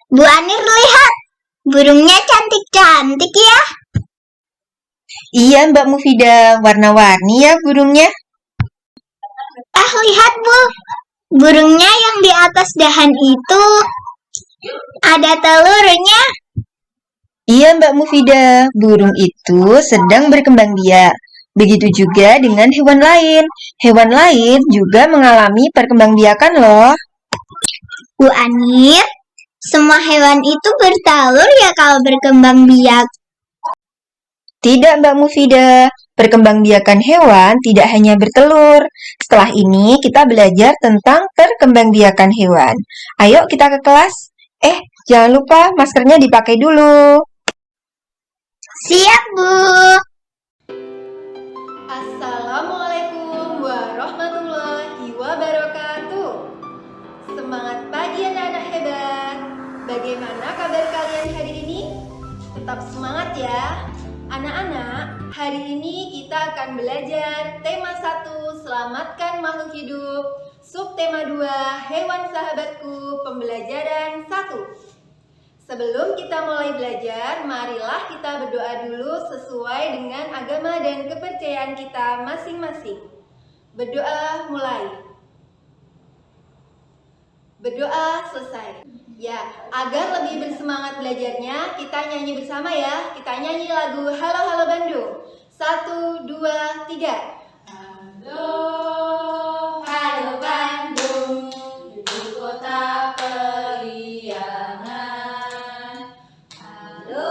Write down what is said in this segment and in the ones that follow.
Bu Anir, lihat, burungnya cantik-cantik ya. Iya, Mbak Mufidah, warna-warni ya burungnya. Lihat Bu, burungnya yang di atas dahan itu ada telurnya. Iya, Mbak Mufidah, burung itu sedang berkembang biak. Begitu juga dengan hewan lain. Hewan lain juga mengalami perkembangbiakan loh. Bu Anir, semua hewan itu bertelur ya kalau berkembang biak? Tidak, Mbak Mufidah. Perkembangbiakan hewan tidak hanya bertelur. Setelah ini kita belajar tentang perkembangbiakan hewan. Ayo kita ke kelas. Jangan lupa maskernya dipakai dulu. Siap Bu. Assalamualaikum warahmatullahi wabarakatuh. Semangat pagi anak-anak hebat. Bagaimana kabar kalian hari ini? Tetap semangat ya. Anak-anak, hari ini kita akan belajar tema 1, selamatkan makhluk hidup. Subtema 2, hewan sahabatku, pembelajaran 1. Sebelum kita mulai belajar, marilah kita berdoa dulu sesuai dengan agama dan kepercayaan kita masing-masing. Berdoa mulai. Berdoa selesai. Ya, agar lebih bersemangat belajarnya, kita nyanyi bersama ya. Kita nyanyi lagu Halo Halo Bandung. 1, 2, 3. Halo, halo Bandung, ibu kota periangan. Halo,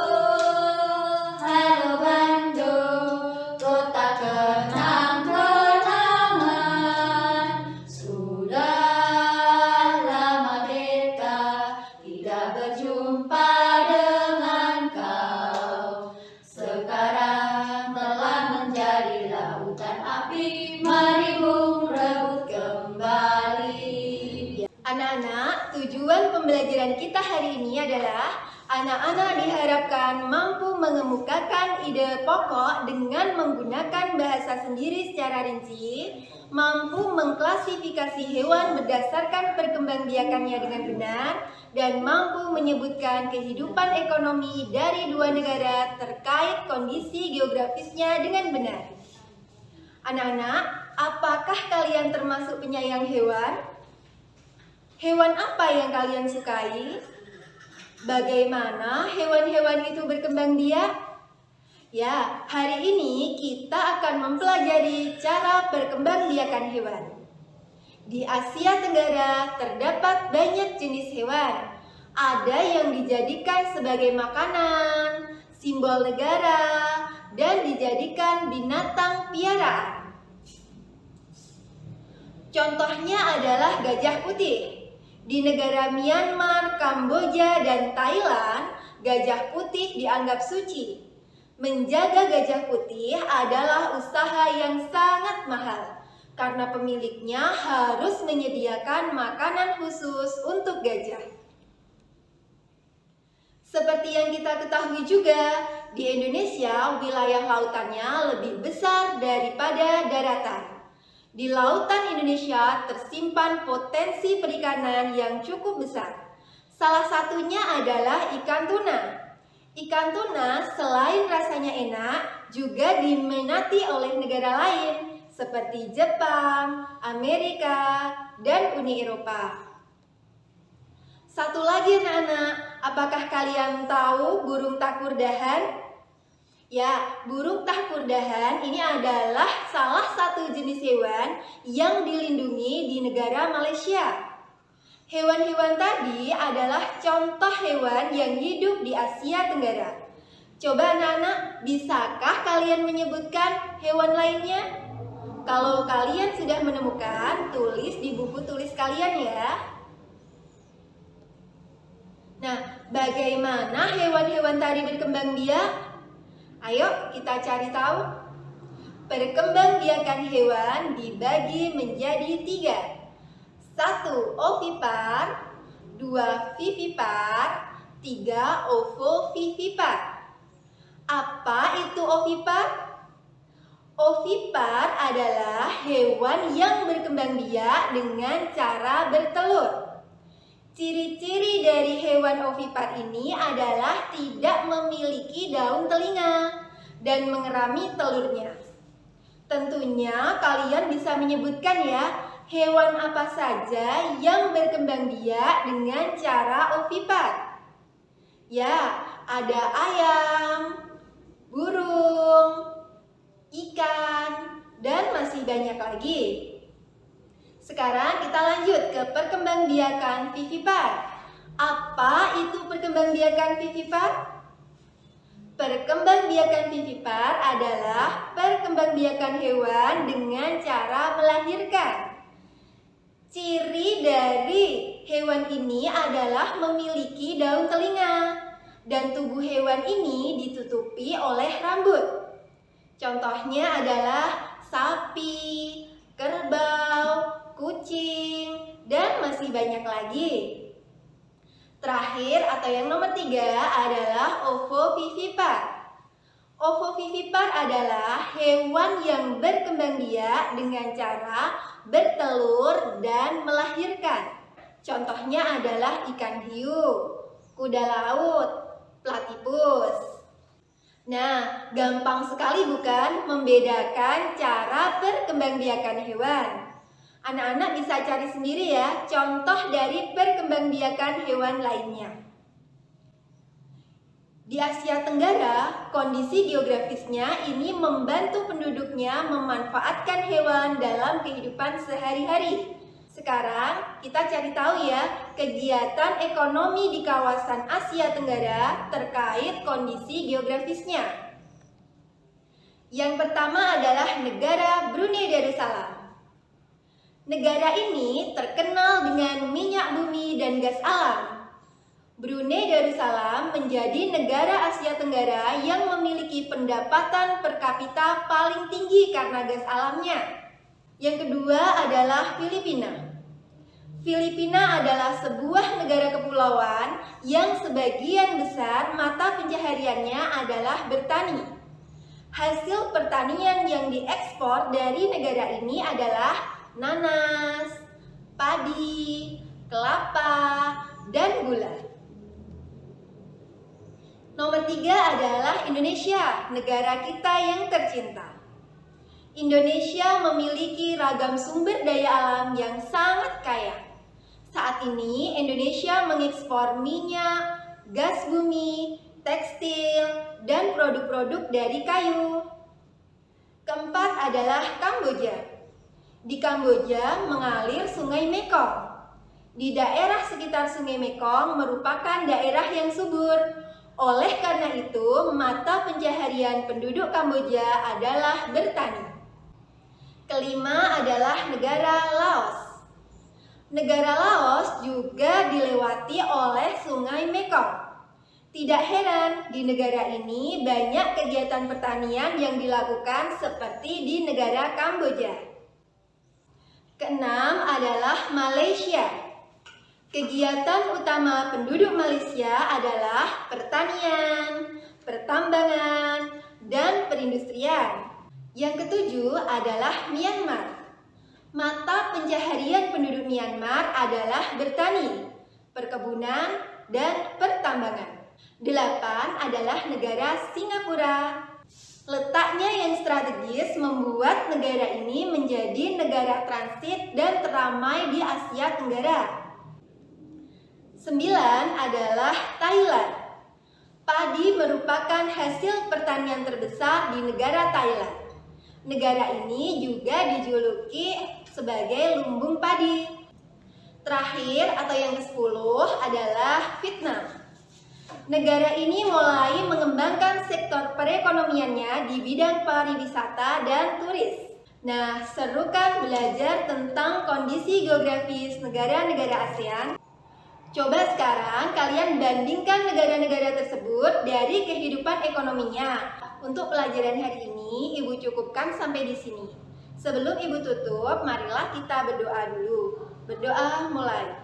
halo Bandung, kota kenang-kenangan. Sudah lama kita tidak berjumpa dengan kau. Sekarang telah menjadi lautan api, mari bung rebut kembali. Anak-anak, tujuan pembelajaran kita hari ini adalah anak-anak diharapkan mampu mengemukakan ide pokok dengan menggunakan bahasa sendiri secara rinci, mampu mengklasifikasi hewan berdasarkan perkembangbiakannya dengan benar, dan mampu menyebutkan kehidupan ekonomi dari dua negara terkait kondisi geografisnya dengan benar. Anak-anak, apakah kalian termasuk penyayang hewan? Hewan apa yang kalian sukai? Bagaimana hewan-hewan itu berkembang biak? Ya, hari ini kita akan mempelajari cara perkembangbiakan hewan. Di Asia Tenggara terdapat banyak jenis hewan. Ada yang dijadikan sebagai makanan, simbol negara, dan dijadikan binatang piaraan. Contohnya adalah gajah putih. Di negara Myanmar, Kamboja, dan Thailand, gajah putih dianggap suci. Menjaga gajah putih adalah usaha yang sangat mahal, karena pemiliknya harus menyediakan makanan khusus untuk gajah. Seperti yang kita ketahui juga, di Indonesia wilayah lautannya lebih besar daripada daratan. Di lautan Indonesia tersimpan potensi perikanan yang cukup besar. Salah satunya adalah ikan tuna. Ikan tuna selain rasanya enak, juga diminati oleh negara lain seperti Jepang, Amerika, dan Uni Eropa. Satu lagi anak-anak, apakah kalian tahu burung takurdahan? Ya, burung takurdahan ini adalah salah satu jenis hewan yang dilindungi di negara Malaysia. Hewan-hewan tadi adalah contoh hewan yang hidup di Asia Tenggara. Coba anak-anak, bisakah kalian menyebutkan hewan lainnya? Kalau kalian sudah menemukan, tulis di buku tulis kalian ya. Nah, bagaimana hewan-hewan tadi berkembang biak? Ayo kita cari tahu. Perkembangbiakan hewan dibagi menjadi 3. 1. Ovipar, 2. vivipar, 3. ovovivipar. Apa itu ovipar? Ovipar adalah hewan yang berkembang biak dengan cara bertelur. Ciri-ciri dari hewan ovipar ini adalah tidak memiliki daun telinga dan mengerami telurnya. Tentunya kalian bisa menyebutkan ya, hewan apa saja yang berkembang biak dengan cara ovipar. Ya, ada ayam, burung, ikan, dan masih banyak lagi. Sekarang kita lanjut ke perkembangbiakan vivipar. Apa itu perkembangbiakan vivipar? Perkembangbiakan vivipar adalah perkembangbiakan hewan dengan cara melahirkan. Ciri dari hewan ini adalah memiliki daun telinga dan tubuh hewan ini ditutupi oleh rambut. Contohnya adalah sapi, kerbau, kucing, dan masih banyak lagi. Terakhir atau yang nomor 3 adalah ovovivipar. Ovovivipar adalah hewan yang berkembang biak dengan cara bertelur dan melahirkan. Contohnya adalah ikan hiu, kuda laut, platypus. Nah, gampang sekali bukan membedakan cara perkembangbiakan hewan? Anak-anak bisa cari sendiri ya contoh dari perkembangbiakan hewan lainnya. Di Asia Tenggara, kondisi geografisnya ini membantu penduduknya memanfaatkan hewan dalam kehidupan sehari-hari. Sekarang kita cari tahu ya kegiatan ekonomi di kawasan Asia Tenggara terkait kondisi geografisnya. Yang pertama adalah negara Brunei Darussalam. Negara ini terkenal dengan minyak bumi dan gas alam. Brunei Darussalam menjadi negara Asia Tenggara yang memiliki pendapatan per kapita paling tinggi karena gas alamnya. Yang kedua adalah Filipina. Filipina adalah sebuah negara kepulauan yang sebagian besar mata pencahariannya adalah bertani. Hasil pertanian yang diekspor dari negara ini adalah nanas, padi, kelapa, dan gula. Nomor 3 adalah Indonesia, negara kita yang tercinta. Indonesia memiliki ragam sumber daya alam yang sangat kaya. Saat ini Indonesia mengekspor minyak, gas bumi, tekstil, dan produk-produk dari kayu. Keempat adalah Kamboja. Di Kamboja mengalir Sungai Mekong. Di daerah sekitar Sungai Mekong merupakan daerah yang subur. Oleh karena itu, mata pencaharian penduduk Kamboja adalah bertani. Kelima adalah negara Laos. Negara Laos juga dilewati oleh Sungai Mekong. Tidak heran, di negara ini banyak kegiatan pertanian yang dilakukan seperti di negara Kamboja. Keenam adalah Malaysia. Kegiatan utama penduduk Malaysia adalah pertanian, pertambangan, dan perindustrian. Yang ketujuh adalah Myanmar. Mata pencaharian penduduk Myanmar adalah bertani, perkebunan, dan pertambangan. 8 adalah negara Singapura. Letaknya yang strategis membuat negara ini menjadi negara transit dan teramai di Asia Tenggara. 9 adalah Thailand. Padi merupakan hasil pertanian terbesar di negara Thailand. Negara ini juga dijuluki sebagai lumbung padi. Terakhir atau yang ke-10 adalah Vietnam. Negara ini mulai mengembangkan sektor perekonomiannya di bidang pariwisata dan turis. Nah, seru kan belajar tentang kondisi geografis negara-negara ASEAN? Coba sekarang kalian bandingkan negara-negara tersebut dari kehidupan ekonominya. Untuk pelajaran hari ini, Ibu cukupkan sampai di sini. Sebelum Ibu tutup, marilah kita berdoa dulu. Berdoa mulai.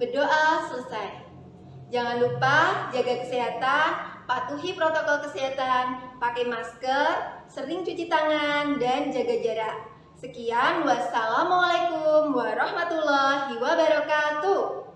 Berdoa selesai. Jangan lupa jaga kesehatan, patuhi protokol kesehatan, pakai masker, sering cuci tangan, dan jaga jarak. Sekian, wassalamualaikum warahmatullahi wabarakatuh.